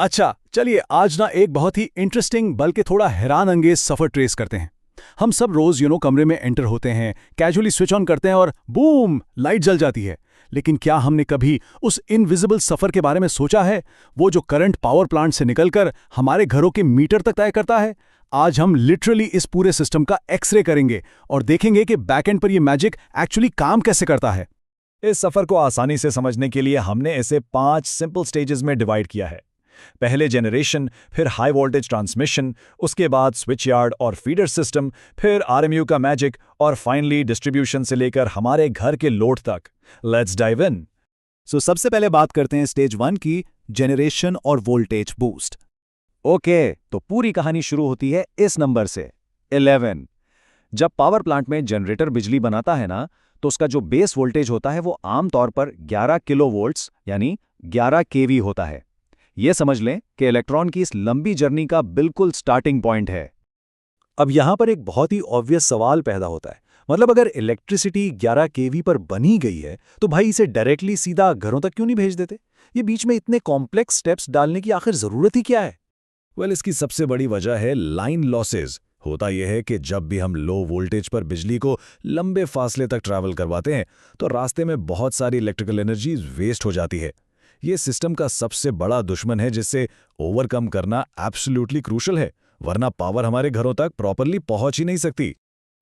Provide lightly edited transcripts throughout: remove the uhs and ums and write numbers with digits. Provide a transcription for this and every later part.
अच्छा, चलिए आज ना एक बहुत ही इंटरेस्टिंग बल्कि थोड़ा हैरान अंगेज सफर ट्रेस करते हैं। हम सब रोज कमरे में एंटर होते हैं, कैजुअली स्विच ऑन करते हैं और बूम लाइट जल जाती है। लेकिन क्या हमने कभी उस इनविजिबल सफर के बारे में सोचा है, वो जो करंट पावर प्लांट से निकलकर हमारे घरों के मीटर तक तय करता है? आज हम लिटरली इस पूरे सिस्टम का एक्सरे करेंगे और देखेंगे कि बैकएंड पर ये मैजिक एक्चुअली काम कैसे करता है। इस सफर को आसानी से समझने के लिए हमने इसे 5 सिंपल स्टेजेस में डिवाइड किया है। पहले जनरेशन, फिर हाई वोल्टेज ट्रांसमिशन, उसके बाद स्विच यार्ड और फीडर सिस्टम, फिर आरएमयू का मैजिक और फाइनली डिस्ट्रीब्यूशन से लेकर हमारे घर के लोड तक। Let's dive in. सबसे पहले बात करते हैं स्टेज 1 की, जनरेशन और वोल्टेज बूस्ट। ओके, तो पूरी कहानी शुरू होती है इस नंबर से 11। जब पावर प्लांट में जनरेटर बिजली बनाता है ना, तो उसका जो बेस वोल्टेज होता है वो आमतौर पर 11 किलोवोल्ट्स यानी 11 केवी होता है। ये समझ लें कि इलेक्ट्रॉन की इस लंबी जर्नी का बिल्कुल स्टार्टिंग पॉइंट है। अब यहां पर एक बहुत ही ऑब्वियस सवाल पैदा होता है, मतलब अगर इलेक्ट्रिसिटी 11 केवी पर बनी गई है तो भाई इसे डायरेक्टली सीधा घरों तक क्यों नहीं भेज देते? ये बीच में इतने कॉम्प्लेक्स स्टेप्स डालने की आखिर जरूरत ही क्या है? इसकी सबसे बड़ी वजह है लाइन लॉसेज। होता यह है कि जब भी हम लो वोल्टेज पर बिजली को लंबे फासले तक ट्रैवल करवाते हैं तो रास्ते में बहुत सारी इलेक्ट्रिकल एनर्जी वेस्ट हो जाती है। ये सिस्टम का सबसे बड़ा दुश्मन है, जिससे ओवरकम करना एब्सोल्युटली क्रूशल है, वरना पावर हमारे घरों तक प्रॉपर्ली पहुंच ही नहीं सकती।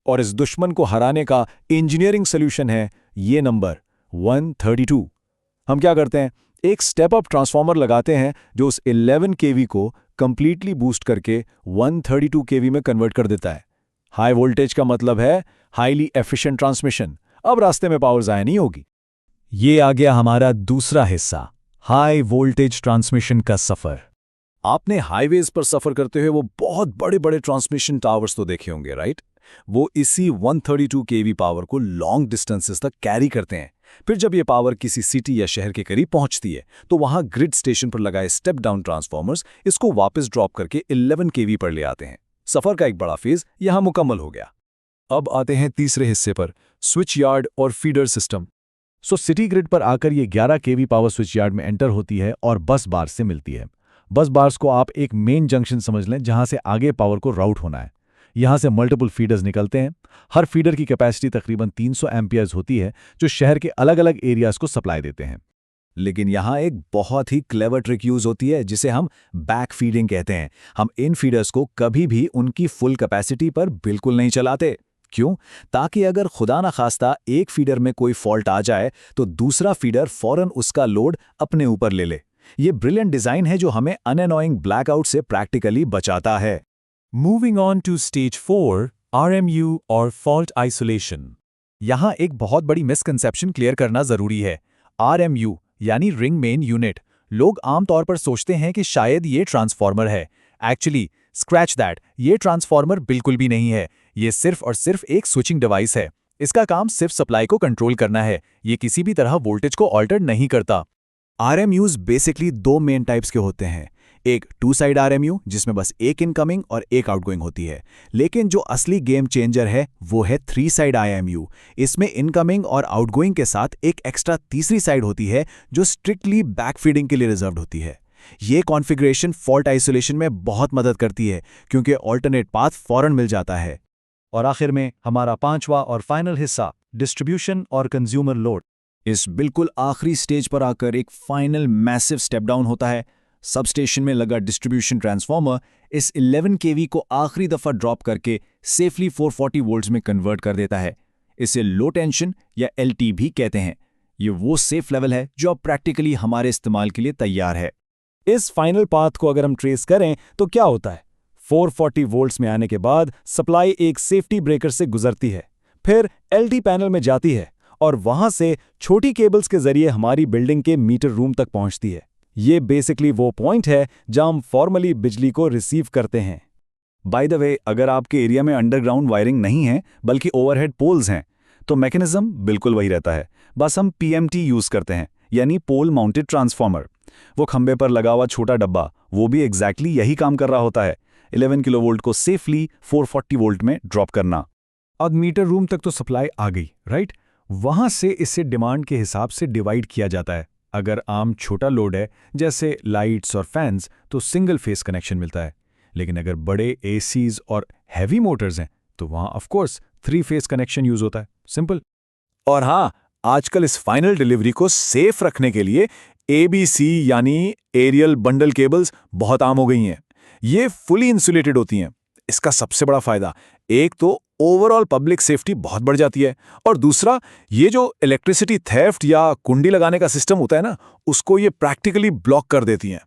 और इस दुश्मन को हराने का इंजीनियरिंग सोल्यूशन है ये नंबर 132। हम क्या करते हैं, एक स्टेप अप ट्रांसफार्मर लगाते हैं जो उस 11 केवी को कंप्लीटली बूस्ट करके 132 केवी में कन्वर्ट कर देता है। हाई वोल्टेज का मतलब है हाईली एफिशिएंट ट्रांसमिशन। अब रास्ते में पावर ज़ाया नहीं होगी। ये आ गया हमारा दूसरा हिस्सा, हाई वोल्टेज ट्रांसमिशन का सफर। आपने हाईवेज पर सफर करते हुए वो बहुत बड़े बड़े ट्रांसमिशन टावर्स तो देखे होंगे, राइट? वो इसी 132 केवी पावर को लॉन्ग डिस्टेंसेस तक कैरी करते हैं। फिर जब ये पावर किसी सिटी या शहर के करीब पहुंचती है तो वहां ग्रिड स्टेशन पर लगाए स्टेप डाउन ट्रांसफॉर्मर्स इसको वापस ड्रॉप करके 11 केवी पर ले आते हैं। सफर का एक बड़ा फेज यहां मुकम्मल हो गया। अब आते हैं तीसरे हिस्से पर, स्विच यार्ड और फीडर सिस्टम। सिटी ग्रिड पर आकर ये 11 केवी पावर स्विच यार्ड में एंटर होती है और बस बार से मिलती है। बस बार्स को आप एक मेन जंक्शन समझ लें, जहां से आगे पावर को राउट होना है। यहां से मल्टीपल फीडर्स निकलते हैं। हर फीडर की कैपेसिटी तकरीबन 300 एम्पियर्स होती है, जो शहर के अलग अलग एरियाज को सप्लाई देते हैं। लेकिन यहां एक बहुत ही क्लेवर ट्रिक यूज होती है, जिसे हम बैक फीडिंग कहते हैं। हम इन फीडर्स को कभी भी उनकी फुल कैपेसिटी पर बिल्कुल नहीं चलाते। क्यों? ताकि अगर खुदा ना खास्ता एक फीडर में कोई फॉल्ट आ जाए तो दूसरा फीडर फौरन उसका लोड अपने ऊपर ले ले। ये ब्रिलियंट डिजाइन है जो हमें अनएनोइंग ब्लैकआउट से प्रैक्टिकली बचाता है। Moving on two stage 4, RMU और फॉल्ट आइसोलेशन। यहां एक बहुत बड़ी मिसकंसेप्शन क्लियर करना जरूरी है। आरएमयू यानी रिंग मेन यूनिट, लोग आमतौर पर सोचते हैं कि शायद ये ट्रांसफार्मर है। एक्चुअली स्क्रैच दैट, ये ट्रांसफार्मर बिल्कुल भी नहीं है। ये सिर्फ और सिर्फ एक स्विचिंग डिवाइस है। इसका काम सिर्फ सप्लाई को कंट्रोल करना है। ये किसी भी तरह वोल्टेज को ऑल्टर नहीं करता। आरएमयूज बेसिकली 2 मेन टाइप्स के होते हैं। एक 2 साइड आरएमयू, जिसमें बस एक इनकमिंग और एक आउटगोइंग होती है। लेकिन जो असली गेम चेंजर है वो है 3 साइड आरएमयू। इसमें इनकमिंग और आउटगोइंग के साथ एक एक्स्ट्रा तीसरी साइड होती है जो स्ट्रिक्टली बैकफीडिंग के लिए रिजर्व्ड होती है। ये कॉन्फ़िगरेशन फॉल्ट आइसोलेशन में बहुत मदद करती है, क्योंकि ऑल्टरनेट पाथ फौरन मिल जाता है। और आखिर में हमारा 5वां और फाइनल हिस्सा, डिस्ट्रीब्यूशन और कंज्यूमर लोड। इस बिल्कुल आखिरी स्टेज पर आकर एक फाइनल मैसिव स्टेप डाउन होता है। सबस्टेशन में लगा डिस्ट्रीब्यूशन ट्रांसफार्मर इस 11 केवी को आखिरी दफा ड्रॉप करके सेफली 440 वोल्ट्स में कन्वर्ट कर देता है। इसे लो टेंशन या एलटी भी कहते हैं। ये वो सेफ लेवल है जो अब प्रैक्टिकली हमारे इस्तेमाल के लिए तैयार है। इस फाइनल पाथ को अगर हम ट्रेस करें तो क्या होता है? 440 वोल्ट्स में आने के बाद सप्लाई एक सेफ्टी ब्रेकर से गुजरती है, फिर एलटी पैनल में जाती है और वहां से छोटी केबल्स के जरिए हमारी बिल्डिंग के मीटर रूम तक पहुंचती है। ये बेसिकली वो पॉइंट है जहां हम फॉर्मली बिजली को रिसीव करते हैं। बाय द वे, अगर आपके एरिया में अंडरग्राउंड वायरिंग नहीं है बल्कि ओवरहेड पोल्स हैं, तो मैकेनिज्म बिल्कुल वही रहता है। बस हम पीएमटी यूज करते हैं, यानी पोल माउंटेड ट्रांसफार्मर। वो खंबे पर लगा हुआ छोटा डब्बा, वो भी एग्जैक्टली यही काम कर रहा होता है, 11 किलोवोल्ट को सेफली 440 वोल्ट में ड्रॉप करना। अब मीटर रूम तक तो सप्लाई आ गई, राइट? वहां से इसे डिमांड के हिसाब से डिवाइड किया जाता है। अगर आम छोटा लोड है जैसे लाइट्स और फैंस तो सिंगल फेस कनेक्शन मिलता है, लेकिन अगर बड़े एसीज और हैवी मोटर्स हैं तो वहाँ of course 3 face connection use होता है। सिंपल। और हाँ, आजकल इस फाइनल डिलीवरी को सेफ रखने के लिए ABC यानी एरियल बंडल केबल्स बहुत आम हो गई हैं। ये फुली इंसुलेटेड होती हैं। इसका सबसे बड़ा फायदा, एक तो ओवरऑल पब्लिक सेफ्टी बहुत बढ़ जाती है, और दूसरा ये जो इलेक्ट्रिसिटी थेफ्ट या कुंडी लगाने का सिस्टम होता है ना, उसको ये प्रैक्टिकली ब्लॉक कर देती हैं।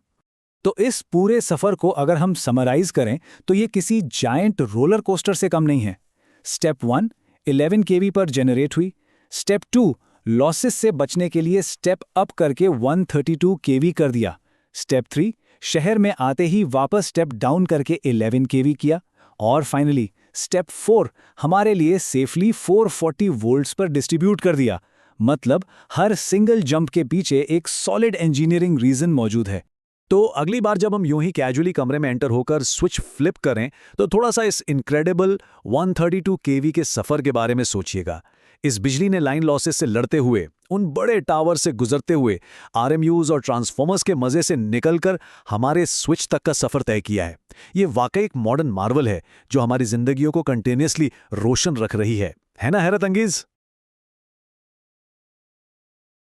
तो इस पूरे सफर को अगर हम समराइज करें तो ये किसी जायंट रोलर कोस्टर से कम नहीं है। स्टेप 1 11 केवी पर जनरेट हुई। स्टेप 2 लॉसेस से बचने के लिए स्टेप अप करके 132 केवी कर दिया। स्टेप 3 शहर में आते ही वापस स्टेप डाउन करके 11 केवी किया। और फाइनली स्टेप 4 हमारे लिए सेफली 440 वोल्ट्स पर डिस्ट्रीब्यूट कर दिया। मतलब हर सिंगल जंप के पीछे एक सॉलिड इंजीनियरिंग रीजन मौजूद है। तो अगली बार जब हम यूं ही कैजुअली कमरे में एंटर होकर स्विच फ्लिप करें तो थोड़ा सा इस इनक्रेडिबल 132 केवी के सफर के बारे में सोचिएगा। इस बिजली ने लाइन लॉसेस से लड़ते हुए, उन बड़े टावर से गुजरते हुए, आरएमयूज और ट्रांसफॉर्मर्स के मजे से निकलकर हमारे स्विच तक का सफर तय किया है। ये वाकई एक मॉडर्न मार्वल है जो हमारी जिंदगियों को कंटिन्यूअसली रोशन रख रही है ना हैरत अंगेज?